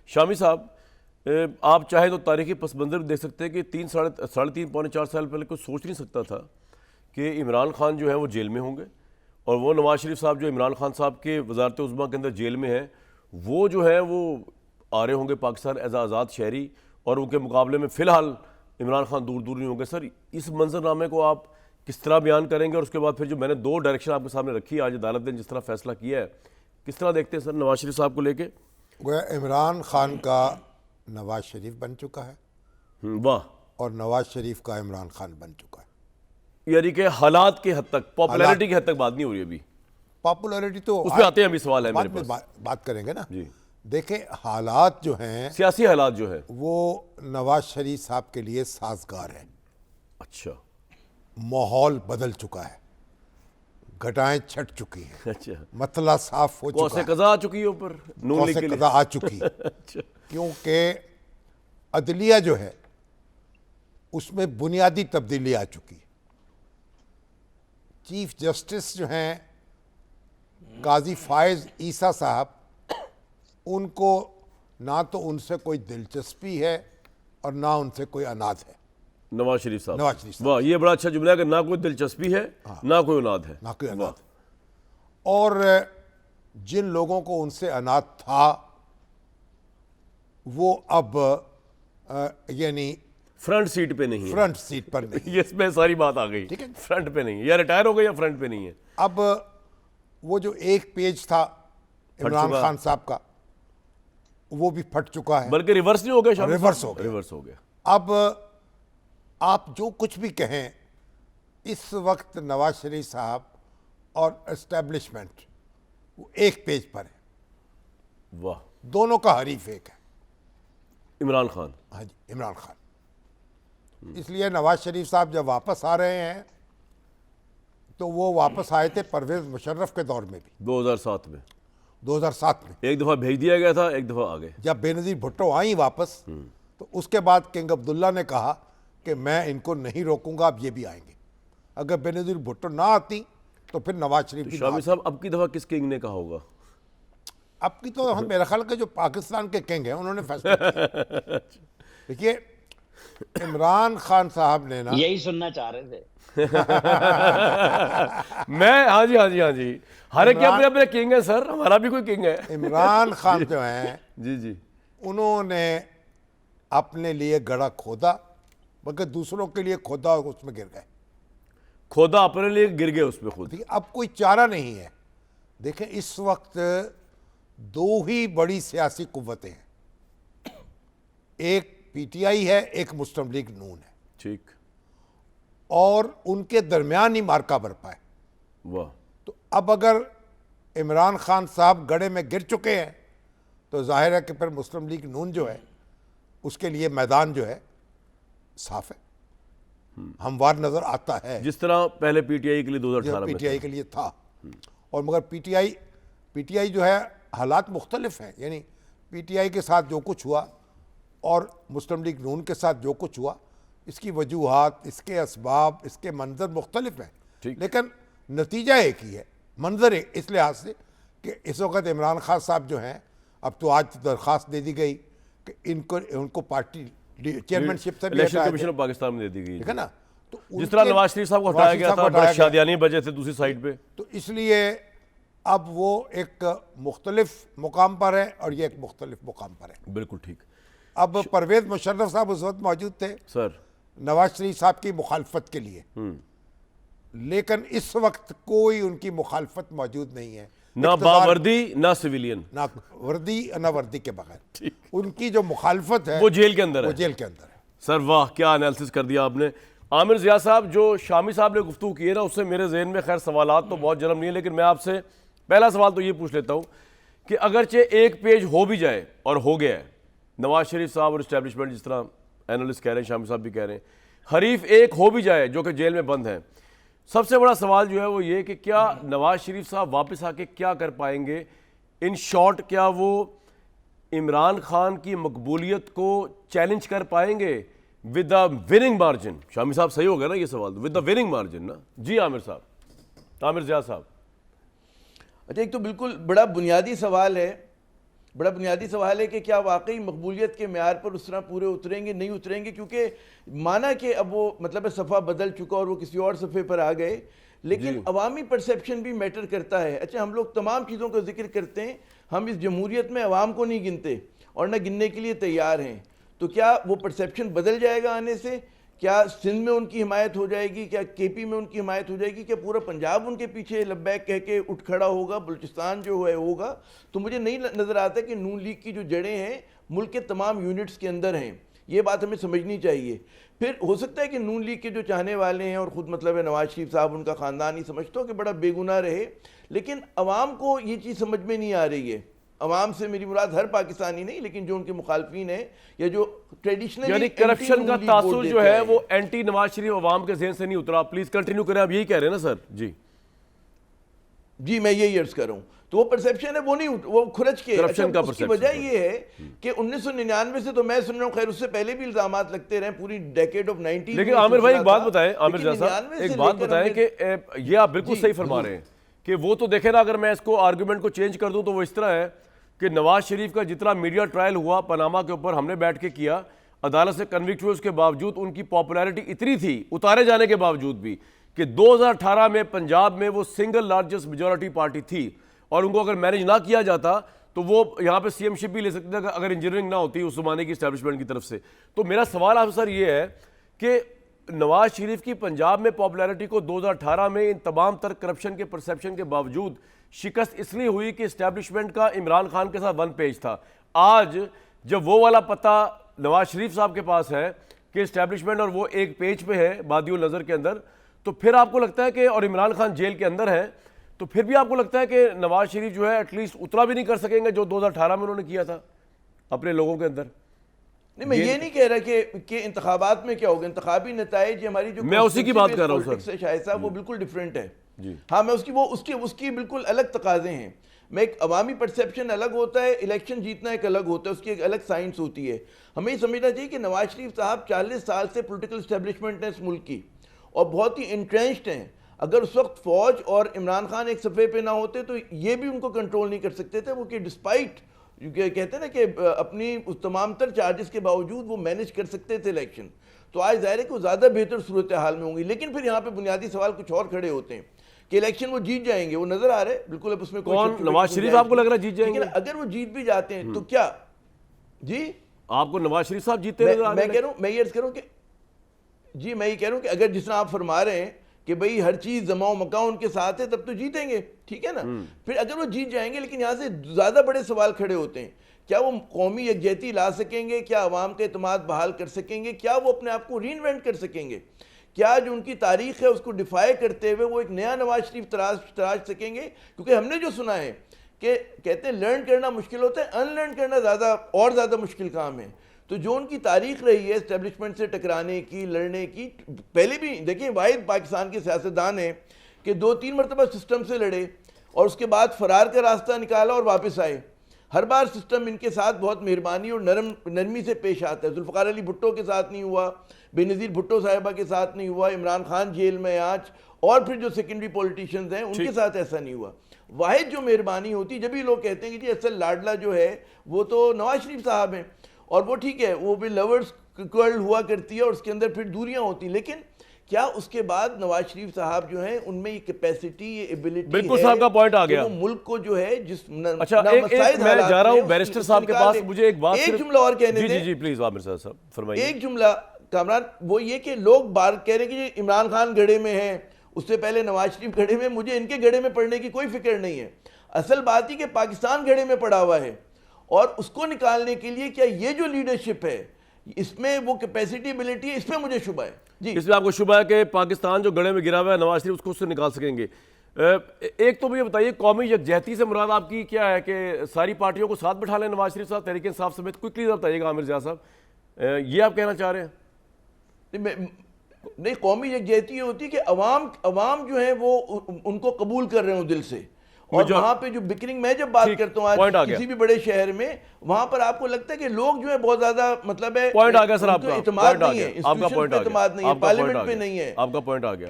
شامی صاحب آپ چاہیں تو تاریخی پس منظر بھی دیکھ سکتے ہیں کہ ساڑھے تین پونے 4 سال پہلے کوئی سوچ نہیں سکتا تھا کہ عمران خان جو ہے وہ جیل میں ہوں گے، اور وہ نواز شریف صاحب جو عمران خان صاحب کے وزارت عظمیٰ کے اندر جیل میں ہیں، وہ جو ہے وہ آ رہے ہوں گے پاکستان ایز آزاد شہری، اور ان کے مقابلے میں فی الحال عمران خان دور دور نہیں ہوں گے۔ سر اس منظر نامے کو آپ کس طرح بیان کریں گے؟ اور اس کے بعد پھر جو میں نے 2 ڈائریکشن آپ کے سامنے رکھی ہے آج عدالت نے جس طرح فیصلہ کیا ہے، کس طرح دیکھتے ہیں سر نواز شریف صاحب کو لے کے؟ گویا عمران خان کا نواز شریف بن چکا ہے واہ، اور نواز شریف کا عمران خان بن چکا ہے۔ یعنی کہ حالات کے حد تک، پاپولیرٹی کی حد تک بات نہیں ہو رہی ابھی، پاپولیرٹی تو اس پہ آتے ہیں، ابھی سوال ہے بعد میرے میں پاس۔ بات کریں گے نا۔ جی، دیکھیں حالات جو ہیں سیاسی حالات جو ہے، وہ نواز شریف صاحب کے لیے سازگار ہیں۔ اچھا ماحول بدل چکا ہے، گھٹائیں چھٹ چکی ہیں، اچھا، مسئلہ صاف ہو کوسے چکا ہے، قضا آ چکی ہے اوپر نون لیگ کوسے کے لیے۔ قضا آ چکی ہے، اچھا، کیونکہ عدلیہ جو ہے اس میں بنیادی تبدیلی آ چکی ہے۔ چیف جسٹس جو ہیں قاضی فائز عیسیٰ صاحب، ان کو نہ تو ان سے کوئی دلچسپی ہے اور نہ ان سے کوئی اناد ہے۔ نواز شریف صاحب، نواز شریف صاحب واہ، یہ بڑا اچھا جملہ ہے کہ نہ کوئی دلچسپی ہے نہ کوئی اولاد ہے۔ نہ کوئی اناد، اور جن لوگوں کو ان سے اناد تھا وہ اب یعنی فرنٹ سیٹ پہ نہیں ہے، فرنٹ سیٹ پر نہیں۔ یہ اس میں ساری بات آ گئی، ٹھیک ہے، فرنٹ پہ نہیں ہے، یا ریٹائر ہو گئے یا فرنٹ پہ نہیں ہے۔ اب وہ جو ایک پیج تھا عمران چکا۔ خان صاحب کا، وہ بھی پھٹ چکا ہے، بلکہ ریورس نہیں ہو گیا شامی صاحب؟ ریورس ہو گیا۔ ریورس ہو گیا۔ اب آپ جو کچھ بھی کہیں، اس وقت نواز شریف صاحب اور اسٹیبلشمنٹ وہ ایک پیج پر ہے، واہ، دونوں کا حریف ایک ہے، عمران خان۔ ہاں جی، عمران خان۔ اس لیے نواز شریف صاحب جب واپس آ رہے ہیں تو وہ واپس آئے تھے پرویز مشرف کے دور میں بھی، 2007 میں 2007 میں، ایک دفعہ بھیج دیا گیا تھا، ایک دفعہ آ گئے۔ جب بے نظیر بھٹو آئیں واپس تو اس کے بعد کنگ عبداللہ نے کہا کہ میں ان کو نہیں روکوں گا، اب یہ بھی آئیں گے۔ اگر بے نظیر بھٹو نہ آتی تو پھر نواز شریف بھی نہ شامی آتے۔ صاحب اب کی دفعہ کس کنگ نے کہا ہوگا؟ اب کی تو ہم میرا خیال ہے کہ جو پاکستان کے کنگ ہیں انہوں نے فیصلہ کیا۔ دیکھیے عمران خان صاحب نے نا، یہی سننا چاہ رہے تھے میں ہاں جی، ہر ایک کے اپنے اپنے کنگ ہیں سر، ہمارا بھی کوئی کنگ ہے۔ عمران خان جو ہیں جی جی، انہوں نے اپنے لیے گڑھا کھودا، مگر دوسروں کے لیے کھودا اور اس میں گر گئے۔ کھودا اپنے لیے، گر گئے اس پہ خود۔ ٹھیک ہے، اب کوئی چارہ نہیں ہے۔ دیکھیں اس وقت 2 ہی بڑی سیاسی قوتیں ہیں، ایک پی ٹی آئی ہے، ایک مسلم لیگ نون ہے، ٹھیک، اور ان کے درمیان ہی مارکا برپا ہے۔ واہ، تو اب اگر عمران خان صاحب گڑھے میں گر چکے ہیں تو ظاہر ہے کہ پھر مسلم لیگ نون جو ہے اس کے لیے میدان جو ہے صاف ہے، ہموار نظر آتا ہے، جس طرح پہلے پی ٹی آئی کے لیے 2018 پی میں ٹی آئی کے لیے تھا۔ اور مگر پی ٹی آئی جو ہے حالات مختلف ہیں، یعنی پی ٹی آئی کے ساتھ جو کچھ ہوا اور مسلم لیگ نون کے ساتھ جو کچھ ہوا، اس کی وجوہات، اس کے اسباب، اس کے منظر مختلف ہیں، ٹھیک، لیکن نتیجہ ایک ہی ہے، منظر ایک، اس لحاظ سے کہ اس وقت عمران خان صاحب جو ہیں، اب تو آج درخواست دے دی گئی کہ ان کو پارٹی چیئرمین شپ سے بھی الیکشن ہٹایا کمیشن جائے، آف پاکستان میں دے دی گئی، ٹھیک ہے نا۔ تو جس طرح نواز شریف صاحب کو ہٹایا گیا تھا، برشادیانی وجہ سے دوسری سائڈ پہ۔ تو اس لیے اب وہ ایک مختلف مقام پر ہے اور یہ ایک مختلف مقام پر ہے۔ بالکل ٹھیک۔ اب پرویز مشرف صاحب اس وقت موجود تھے سر، نواز شریف صاحب کی مخالفت کے لیے، لیکن اس وقت کوئی ان کی مخالفت موجود نہیں ہے، نہ باوردی نہ سویلین، نہ وردی کے بغیر ان کی جو مخالفت ہے وہ جیل کے اندر وہ ہے۔ جیل کے اندر ہے۔ سر واہ، کیا انالیسس کر دیا آپ نے۔ عامر ضیاء صاحب، جو شامی صاحب نے گفتگو کی ہے نا، اس سے میرے ذہن میں خیر سوالات تو بہت جنم نہیں ہے، لیکن میں آپ سے پہلا سوال تو یہ پوچھ لیتا ہوں کہ اگرچہ ایک پیج ہو بھی جائے، اور ہو گیا ہے، نواز شریف صاحب اور اسٹیبلشمنٹ جس طرح اینالسٹ کہہ رہے ہیں، شامی صاحب بھی کہہ رہے ہیں، حریف ایک ہو بھی جائے جو کہ جیل میں بند ہے، سب سے بڑا سوال جو ہے وہ یہ کہ کیا نواز شریف صاحب واپس آ کے کیا کر پائیں گے؟ ان شارٹ کیا وہ عمران خان کی مقبولیت کو چیلنج کر پائیں گے ود دا وننگ مارجن؟ شامی صاحب صحیح ہو گیا نا یہ سوال، ود دا وننگ مارجن نا؟ جی عامر صاحب، عامر ضیاء صاحب۔ اچھا، ایک تو بالکل بڑا بنیادی سوال ہے بڑا بنیادی سوال ہے کہ کیا واقعی مقبولیت کے معیار پر اس طرح پورے اتریں گے نہیں اتریں گے، کیونکہ مانا کہ اب وہ مطلب صفحہ بدل چکا اور وہ کسی اور صفحے پر آ گئے، لیکن عوامی پرسیپشن بھی میٹر کرتا ہے۔ اچھا ہم لوگ تمام چیزوں کا ذکر کرتے ہیں، ہم اس جمہوریت میں عوام کو نہیں گنتے اور نہ گننے کے لیے تیار ہیں، تو کیا وہ پرسیپشن بدل جائے گا آنے سے؟ کیا سندھ میں ان کی حمایت ہو جائے گی؟ کیا کے پی میں ان کی حمایت ہو جائے گی؟ کیا پورا پنجاب ان کے پیچھے لبیک کہہ کے اٹھ کھڑا ہوگا؟ بلوچستان جو ہے ہوگا؟ تو مجھے نہیں نظر آتا کہ نون لیگ کی جو جڑیں ہیں ملک کے تمام یونٹس کے اندر ہیں، یہ بات ہمیں سمجھنی چاہیے۔ پھر ہو سکتا ہے کہ نون لیگ کے جو چاہنے والے ہیں اور خود مطلب ہے نواز شریف صاحب ان کا خاندان ہی سمجھتا ہو کہ بڑا بے گناہ رہے، لیکن عوام کو یہ چیز سمجھ میں نہیں آ رہی ہے۔ عوام سے میری مراد ہر پاکستانی نہیں، لیکن جو ان کے مخالفین ہیں یا جو ٹریڈیشنلی یعنی کرپشن کا تاثر جو ہے وہ اینٹی نواز شریف عوام کے ذہن سے نہیں اترا۔ پلیز کنٹینیو کریں، آپ یہی کہہ رہے ہیں نا سر؟ جی میں یہی عرض کر رہا ہوں، تو وہ پرسیپشن ہے وہ نہیں وہ کھرچ کے۔ اس کی وجہ یہ ہے کہ 1999 سے تو میں سن رہا ہوں، خیر اس سے پہلے بھی الزامات لگتے رہے پوری ڈیکیڈ آف 90۔ لیکن عامر بھائی ایک بات بتائیں، عامر جیسا ایک بات بتائیں کہ یہ آپ بالکل صحیح فرما رہے ہیں کہ وہ تو دیکھیں نا، اگر میں اس کو آرگومنٹ کو چینج کر دوں تو وہ اس طرح ہے کہ نواز شریف کا جتنا میڈیا ٹرائل ہوا پاناما کے اوپر ہم نے بیٹھ کے کیا، عدالت سے کنوکٹ ہوئے، اس کے باوجود ان کی پاپولیرٹی اتنی تھی اتارے جانے کے باوجود بھی کہ 2018 میں پنجاب میں وہ سنگل لارجسٹ میجورٹی پارٹی تھی، اور ان کو اگر مینیج نہ کیا جاتا تو وہ یہاں پہ سی ایم شپ بھی لے سکتے تھے اگر انجینئرنگ نہ ہوتی اس زمانے کی اسٹیبلشمنٹ کی طرف سے۔ تو میرا سوال آپ سے سر یہ ہے کہ نواز شریف کی پنجاب میں پاپولیرٹی کو 2018 میں ان تمام تر کرپشن کے پرسیپشن کے باوجود شکست اس لیے ہوئی کہ اسٹیبلشمنٹ کا عمران خان کے ساتھ ون پیج تھا۔ آج جب وہ والا پتہ نواز شریف صاحب کے پاس ہے کہ اسٹیبلشمنٹ اور وہ ایک پیج پہ ہے بادی النظر کے اندر، تو پھر آپ کو لگتا ہے کہ اور عمران خان جیل کے اندر ہے، تو پھر بھی آپ کو لگتا ہے کہ نواز شریف جو ہے ایٹ لیسٹ اتنا بھی نہیں کر سکیں گے جو 2018 میں انہوں نے کیا تھا اپنے لوگوں کے اندر؟ نہیں، میں یہ نہیں کہہ رہا کہ انتخابات میں کیا ہوگا، انتخابی نتائج ہماری جو میں اسی کی بات کر رہا ہوں سر، شاہد صاحب وہ بالکل ڈیفرنٹ ہے۔ ہاں میں اس کی بالکل الگ تقاضے ہیں۔ میں ایک عوامی پرسیپشن الگ ہوتا ہے، الیکشن جیتنا ایک الگ ہوتا ہے، اس کی ایک الگ سائنس ہوتی ہے۔ ہمیں یہ سمجھنا چاہیے کہ نواز شریف صاحب 40 سال سے پولیٹیکل اسٹیبلشمنٹ ہے اس ملک کی اور بہت ہی انٹرینچڈ ہیں۔ اگر اس وقت فوج اور عمران خان ایک صفحے پہ نہ ہوتے تو یہ بھی ان کو کنٹرول نہیں کر سکتے تھے، وہ کہ ڈسپائٹ کہتے ہیں نا کہ اپنی اس تمام تر چارجز کے باوجود وہ مینیج کر سکتے تھے الیکشن۔ تو آج ظاہر ہے کہ وہ زیادہ بہتر صورتحال میں ہوں گی، لیکن پھر یہاں پہ بنیادی سوال کچھ اور کھڑے ہوتے ہیں کہ الیکشن وہ جیت جائیں گے، وہ نظر آ رہا ہے بالکل، اب اس میں کون نواز شریف آپ کو لگ رہا ہے جیت جائیں گے؟ لیکن اگر وہ جیت بھی جاتے ہیں تو کیا جی آپ کو نواز شریف صاحب جیتے نظر آ رہے ہیں؟ میں کہہ رہا ہوں، میں یہ عرض کروں کہ جی میں یہ کہہ رہا ہوں کہ اگر جس طرح آپ فرما رہے ہیں کہ بھئی ہر چیز زماں و مکان ان کے ساتھ ہے تب تو جیتیں گے، ٹھیک ہے نا؟ پھر اگر وہ جیت جائیں گے، لیکن یہاں سے زیادہ بڑے سوال کھڑے ہوتے ہیں، کیا وہ قومی یکجہتی لا سکیں گے؟ کیا عوام کا اعتماد بحال کر سکیں گے؟ کیا وہ اپنے آپ کو ری انوینٹ کر سکیں گے؟ کیا جو ان کی تاریخ ہے اس کو ڈیفائی کرتے ہوئے وہ ایک نیا نواز شریف تراش سکیں گے؟ کیونکہ ہم نے جو سنا ہے کہ کہتے ہیں لرن کرنا مشکل ہوتا ہے، ان لرن کرنا زیادہ مشکل کام ہے۔ تو جو ان کی تاریخ رہی ہے اسٹیبلشمنٹ سے ٹکرانے کی، لڑنے کی، پہلے بھی دیکھیں واحد پاکستان کے سیاستدان ہیں کہ 2-3 مرتبہ سسٹم سے لڑے اور اس کے بعد فرار کا راستہ نکالا اور واپس آئے۔ ہر بار سسٹم ان کے ساتھ بہت مہربانی اور نرمی سے پیش آتا ہے۔ ذوالفقار علی بھٹو کے ساتھ نہیں ہوا، بے نظیر بھٹو صاحبہ کے ساتھ نہیں ہوا، عمران خان جیل میں آج، اور پھر جو سیکنڈری پولیٹیشینز ہیں ان کے ساتھ ایسا نہیں ہوا۔ واحد جو مہربانی ہوتی، جب ہی لوگ کہتے ہیں کہ جی اصل لاڈلا جو ہے وہ تو نواز شریف صاحب ہیں، اور وہ ٹھیک ہے وہ بھی لورز کرل ہوا کرتی ہے اور اس کے اندر پھر دوریاں ہوتی، لیکن کیا اس کے بعد نواز شریف صاحب جو ہیں ان میں یہ کیپیسٹی، یہ ایبیلٹی بالکل صاحب کا پوائنٹ آ گیا، وہ ملک کو جو ہے جس اچھا میں جا رہا ہوں بیرسٹر صاحب کے پاس، مجھے ایک بات ایک جملہ اور کہنے دیں۔ جی پلیز عامر صاحب فرمائیے ایک جملہ کامران، وہ یہ کہ لوگ بار کہہ رہے ہیں کہ عمران خان گڑھے میں ہیں، اس سے پہلے نواز شریف گڑھے میں، مجھے ان کے گڑھے میں پڑنے کی کوئی فکر نہیں ہے۔ اصل بات ہی کہ پاکستان گڑھے میں پڑا ہوا ہے، اور اس کو نکالنے کے لیے کیا یہ جو لیڈرشپ ہے اس میں وہ کیپیسٹی ایبیلٹی ہے، اس پہ مجھے شبہ ہے۔ جی اس میں آپ کو شبہ ہے کہ پاکستان جو گڑھے میں گرا ہوا ہے نواز شریف اس کو اس سے نکال سکیں گے؟ ایک تو مجھے بتائیے قومی یکجہتی سے مراد آپ کی کیا ہے، کہ ساری پارٹیوں کو ساتھ بٹھا لیں نواز شریف صاحب، تحریک انصاف سمیت؟ کوئکلی بتائیے گا عامر ضیاء صاحب، یہ آپ کہنا چاہ رہے ہیں؟ نہیں، قومی یکجہتی یہ ہوتی ہے کہ عوام جو ہے وہ ان کو قبول کر رہے ہوں دل سے، اور وہاں پہ جو بکرنگ، میں جب بات کرتا ہوں آج کسی بھی بڑے شہر میں، وہاں پر آپ کو لگتا ہے کہ لوگ جو ہے بہت زیادہ مطلب ہے پوائنٹ آ گیا سر آپ کا، اعتماد نہیں ہے، انسٹیٹیوشن پہ اعتماد نہیں ہے، پارلیمنٹ پہ نہیں ہے۔ آپ کا پوائنٹ آ گیا۔